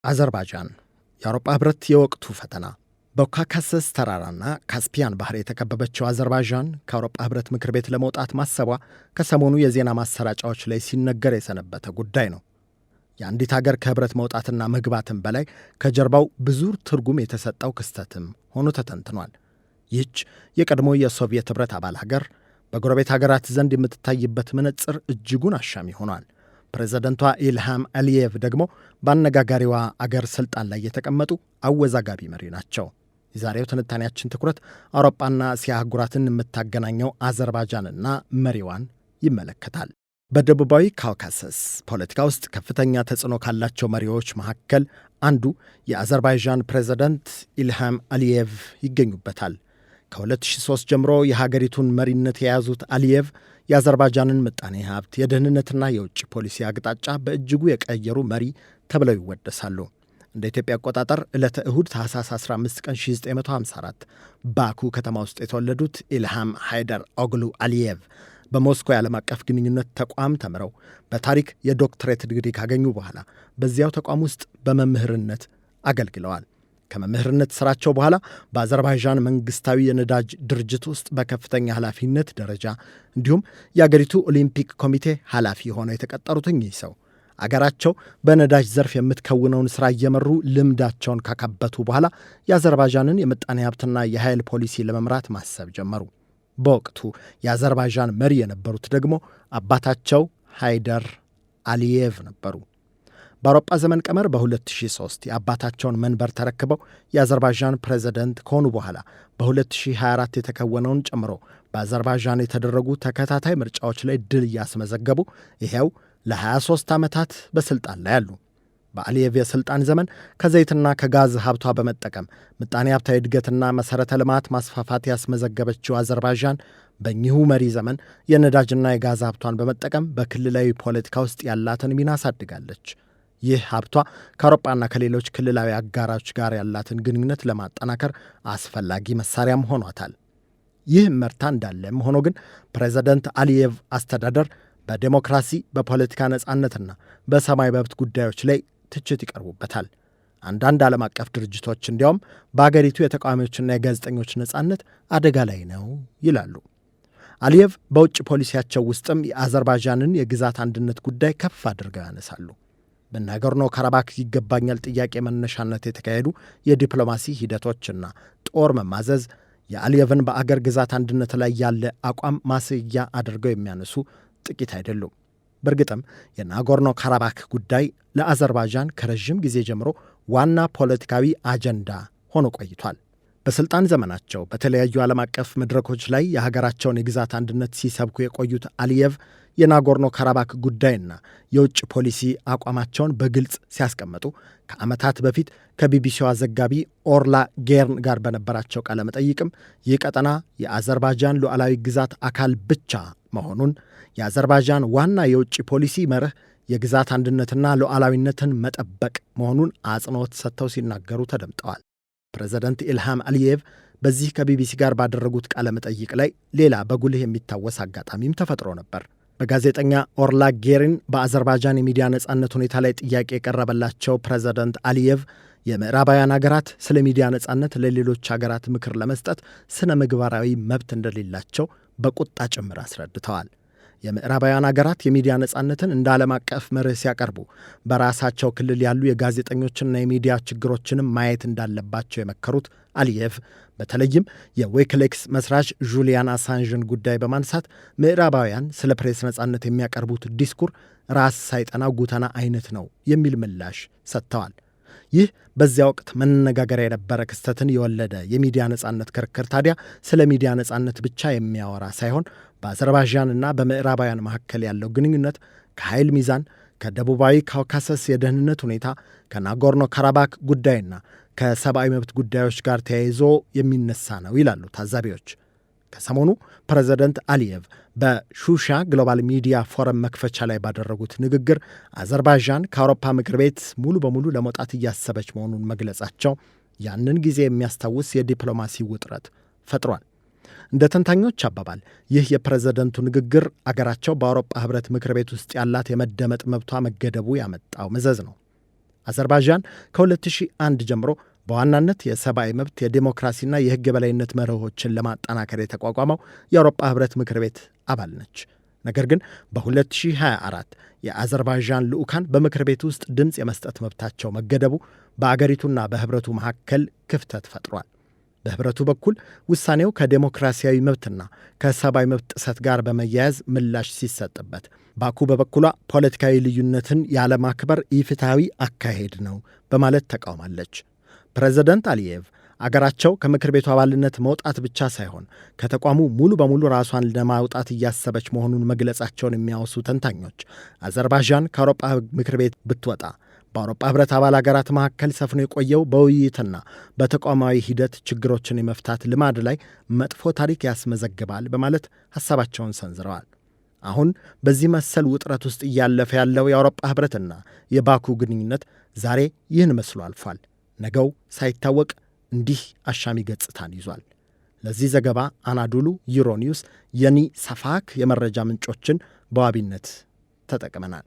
አዘርባይጃን የአውሮፓ ህብረት የወቅቱ ፈተና። በካካሰስ ተራራና ካስፒያን ባህር የተከበበችው አዘርባይጃን ከአውሮፓ ህብረት ምክር ቤት ለመውጣት ማሰቧ ከሰሞኑ የዜና ማሰራጫዎች ላይ ሲነገር የሰነበተ ጉዳይ ነው። የአንዲት ሀገር ከህብረት መውጣትና መግባትም በላይ ከጀርባው ብዙ ትርጉም የተሰጠው ክስተትም ሆኖ ተተንትኗል። ይህች የቀድሞ የሶቪየት ህብረት አባል ሀገር በጎረቤት ሀገራት ዘንድ የምትታይበት መነጽር እጅጉን አሻሚ ሆኗል። ፕሬዝደንቷ ኢልሃም አሊየቭ ደግሞ በአነጋጋሪዋ አገር ስልጣን ላይ የተቀመጡ አወዛጋቢ መሪ ናቸው። የዛሬው ትንታኔያችን ትኩረት አውሮፓና እስያ አህጉራትን የምታገናኘው አዘርባይጃንና መሪዋን ይመለከታል። በደቡባዊ ካውካሰስ ፖለቲካ ውስጥ ከፍተኛ ተጽዕኖ ካላቸው መሪዎች መካከል አንዱ የአዘርባይጃን ፕሬዝደንት ኢልሃም አሊየቭ ይገኙበታል። ከ2003 ጀምሮ የሀገሪቱን መሪነት የያዙት አሊየቭ የአዘርባይጃንን ምጣኔ ሀብት፣ የደህንነትና የውጭ ፖሊሲ አቅጣጫ በእጅጉ የቀየሩ መሪ ተብለው ይወደሳሉ። እንደ ኢትዮጵያ አቆጣጠር ዕለተ እሁድ ታህሳስ 15 ቀን 1954 ባኩ ከተማ ውስጥ የተወለዱት ኢልሃም ሃይደር ኦግሉ አሊየቭ በሞስኮ የዓለም አቀፍ ግንኙነት ተቋም ተምረው በታሪክ የዶክትሬት ዲግሪ ካገኙ በኋላ በዚያው ተቋም ውስጥ በመምህርነት አገልግለዋል። ከመምህርነት ስራቸው በኋላ በአዘርባይጃን መንግስታዊ የነዳጅ ድርጅት ውስጥ በከፍተኛ ኃላፊነት ደረጃ እንዲሁም የአገሪቱ ኦሊምፒክ ኮሚቴ ኃላፊ ሆነው የተቀጠሩት እኚህ ሰው አገራቸው በነዳጅ ዘርፍ የምትከውነውን ስራ እየመሩ ልምዳቸውን ካካበቱ በኋላ የአዘርባይጃንን የምጣኔ ሀብትና የኃይል ፖሊሲ ለመምራት ማሰብ ጀመሩ። በወቅቱ የአዘርባይጃን መሪ የነበሩት ደግሞ አባታቸው ሃይደር አሊየቭ ነበሩ። በአውሮፓ ዘመን ቀመር በ2003 የአባታቸውን መንበር ተረክበው የአዘርባይጃን ፕሬዝደንት ከሆኑ በኋላ በ2024 የተከወነውን ጨምሮ በአዘርባይጃን የተደረጉ ተከታታይ ምርጫዎች ላይ ድል እያስመዘገቡ ይኸው ለ23 ዓመታት በሥልጣን ላይ አሉ። በአሊየቭ የሥልጣን ዘመን ከዘይትና ከጋዝ ሀብቷ በመጠቀም ምጣኔ ሀብታዊ እድገትና መሠረተ ልማት ማስፋፋት ያስመዘገበችው አዘርባይጃን በእኚሁ መሪ ዘመን የነዳጅና የጋዝ ሀብቷን በመጠቀም በክልላዊ ፖለቲካ ውስጥ ያላትን ሚና አሳድጋለች። ይህ ሀብቷ ከአውሮፓና ከሌሎች ክልላዊ አጋሮች ጋር ያላትን ግንኙነት ለማጠናከር አስፈላጊ መሳሪያም ሆኗታል። ይህ መርታ እንዳለም ሆኖ ግን ፕሬዝደንት አሊየቭ አስተዳደር በዴሞክራሲ፣ በፖለቲካ ነጻነትና በሰብአዊ መብት ጉዳዮች ላይ ትችት ይቀርቡበታል። አንዳንድ ዓለም አቀፍ ድርጅቶች እንዲያውም በአገሪቱ የተቃዋሚዎችና የጋዜጠኞች ነጻነት አደጋ ላይ ነው ይላሉ። አሊየቭ በውጭ ፖሊሲያቸው ውስጥም የአዘርባይጃንን የግዛት አንድነት ጉዳይ ከፍ አድርገው ያነሳሉ። በናጎርኖ ካራባክ ይገባኛል ጥያቄ መነሻነት የተካሄዱ የዲፕሎማሲ ሂደቶችና ጦር መማዘዝ የአሊየቭን በአገር ግዛት አንድነት ላይ ያለ አቋም ማስያ አድርገው የሚያነሱ ጥቂት አይደሉም። በእርግጥም የናጎርኖ ካራባክ ጉዳይ ለአዘርባይጃን ከረዥም ጊዜ ጀምሮ ዋና ፖለቲካዊ አጀንዳ ሆኖ ቆይቷል። በሥልጣን ዘመናቸው በተለያዩ ዓለም አቀፍ መድረኮች ላይ የሀገራቸውን የግዛት አንድነት ሲሰብኩ የቆዩት አሊየቭ የናጎርኖ ካራባክ ጉዳይና የውጭ ፖሊሲ አቋማቸውን በግልጽ ሲያስቀምጡ ከዓመታት በፊት ከቢቢሲዋ ዘጋቢ ኦርላ ጌርን ጋር በነበራቸው ቃለ መጠይቅም ይህ ቀጠና የአዘርባይጃን ሉዓላዊ ግዛት አካል ብቻ መሆኑን፣ የአዘርባይጃን ዋና የውጭ ፖሊሲ መርህ የግዛት አንድነትና ሉዓላዊነትን መጠበቅ መሆኑን አጽንዖት ሰጥተው ሲናገሩ ተደምጠዋል። ፕሬዝደንት ኢልሃም አሊየቭ በዚህ ከቢቢሲ ጋር ባደረጉት ቃለ መጠይቅ ላይ ሌላ በጉልህ የሚታወስ አጋጣሚም ተፈጥሮ ነበር። በጋዜጠኛ ኦርላ ጌሪን በአዘርባይጃን የሚዲያ ነጻነት ሁኔታ ላይ ጥያቄ የቀረበላቸው ፕሬዝደንት አሊየቭ የምዕራባውያን ሀገራት ስለ ሚዲያ ነጻነት ለሌሎች ሀገራት ምክር ለመስጠት ስነ ምግባራዊ መብት እንደሌላቸው በቁጣ ጭምር አስረድተዋል። የምዕራባውያን ሀገራት የሚዲያ ነጻነትን እንደ ዓለም አቀፍ መርህ ሲያቀርቡ በራሳቸው ክልል ያሉ የጋዜጠኞችና የሚዲያ ችግሮችንም ማየት እንዳለባቸው የመከሩት አሊየቭ በተለይም የዊኪሊክስ መስራች ጁሊያን አሳንዥን ጉዳይ በማንሳት ምዕራባውያን ስለ ፕሬስ ነጻነት የሚያቀርቡት ዲስኩር ራስ ሳይጠናው ጉተና አይነት ነው የሚል ምላሽ ሰጥተዋል። ይህ በዚያ ወቅት መነጋገሪያ የነበረ ክስተትን የወለደ የሚዲያ ነጻነት ክርክር ታዲያ ስለ ሚዲያ ነጻነት ብቻ የሚያወራ ሳይሆን በአዘርባይጃንና በምዕራባውያን መካከል ያለው ግንኙነት ከኃይል ሚዛን፣ ከደቡባዊ ካውካሰስ የደህንነት ሁኔታ፣ ከናጎርኖ ካራባክ ጉዳይና ከሰብአዊ መብት ጉዳዮች ጋር ተያይዞ የሚነሳ ነው ይላሉ ታዛቢዎች። ከሰሞኑ ፕሬዝደንት አሊየቭ በሹሻ ግሎባል ሚዲያ ፎረም መክፈቻ ላይ ባደረጉት ንግግር አዘርባይጃን ከአውሮፓ ምክር ቤት ሙሉ በሙሉ ለመውጣት እያሰበች መሆኑን መግለጻቸው ያንን ጊዜ የሚያስታውስ የዲፕሎማሲ ውጥረት ፈጥሯል። እንደ ተንታኞች አባባል ይህ የፕሬዝደንቱ ንግግር አገራቸው በአውሮፓ ህብረት ምክር ቤት ውስጥ ያላት የመደመጥ መብቷ መገደቡ ያመጣው መዘዝ ነው። አዘርባይጃን ከ2001 ጀምሮ በዋናነት የሰብአዊ መብት የዴሞክራሲና የሕግ የበላይነት መርሆችን ለማጠናከር የተቋቋመው የአውሮፓ ህብረት ምክር ቤት አባል ነች። ነገር ግን በ2024 የአዘርባይጃን ልዑካን በምክር ቤት ውስጥ ድምፅ የመስጠት መብታቸው መገደቡ በአገሪቱና በህብረቱ መካከል ክፍተት ፈጥሯል። በህብረቱ በኩል ውሳኔው ከዴሞክራሲያዊ መብትና ከሰብአዊ መብት ጥሰት ጋር በመያያዝ ምላሽ ሲሰጥበት፣ ባኩ በበኩሏ ፖለቲካዊ ልዩነትን ያለማክበር ኢፍትሐዊ አካሄድ ነው በማለት ተቃውማለች። ፕሬዝደንት አሊየቭ አገራቸው ከምክር ቤቱ አባልነት መውጣት ብቻ ሳይሆን ከተቋሙ ሙሉ በሙሉ ራሷን ለማውጣት እያሰበች መሆኑን መግለጻቸውን የሚያወሱ ተንታኞች አዘርባይጃን ከአውሮፓ ምክር ቤት ብትወጣ በአውሮፓ ህብረት አባል አገራት መካከል ሰፍኖ የቆየው በውይይትና በተቋማዊ ሂደት ችግሮችን የመፍታት ልማድ ላይ መጥፎ ታሪክ ያስመዘግባል በማለት ሐሳባቸውን ሰንዝረዋል። አሁን በዚህ መሰል ውጥረት ውስጥ እያለፈ ያለው የአውሮፓ ህብረትና የባኩ ግንኙነት ዛሬ ይህን መስሎ አልፏል። ነገው ሳይታወቅ እንዲህ አሻሚ ገጽታን ይዟል። ለዚህ ዘገባ አናዶሉ፣ ዩሮኒውስ፣ የኒ ሰፋክ የመረጃ ምንጮችን በዋቢነት ተጠቅመናል።